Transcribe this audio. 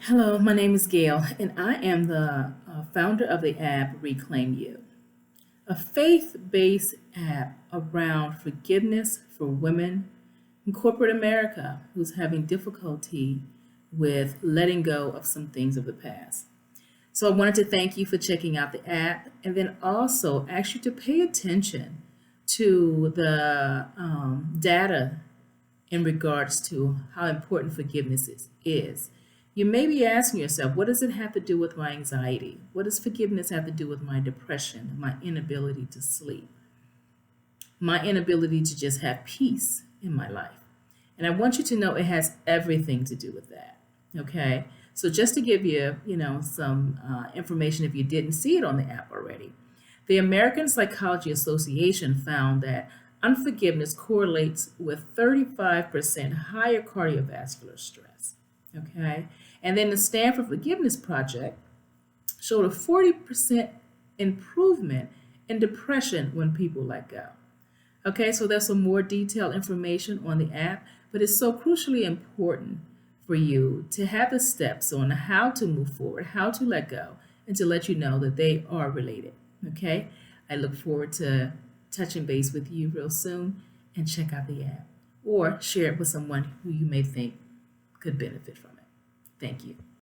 Hello, my name is Gail, and I am the founder of the app Reclaim You, a faith based app around forgiveness for women in corporate America who's having difficulty with letting go of some things of the past. So I wanted to thank you for checking out the app and then also ask you to pay attention to the data in regards to how important forgiveness is. You may be asking yourself, what does it have to do with my anxiety? What does forgiveness have to do with my depression, my inability to sleep, my inability to just have peace in my life? And I want you to know it has everything to do with that. Okay. So just to give you, some information if you didn't see it on the app already, the American Psychology Association found that unforgiveness correlates with 35% higher cardiovascular stress. Okay. And then the Stanford Forgiveness Project showed a 40% improvement in depression when people let go. Okay, so there's some more detailed information on the app, but it's so crucially important for you to have the steps on how to move forward, how to let go, and to let you know that they are related. Okay, I look forward to touching base with you real soon, and check out the app or share it with someone who you may think could benefit from it. Thank you.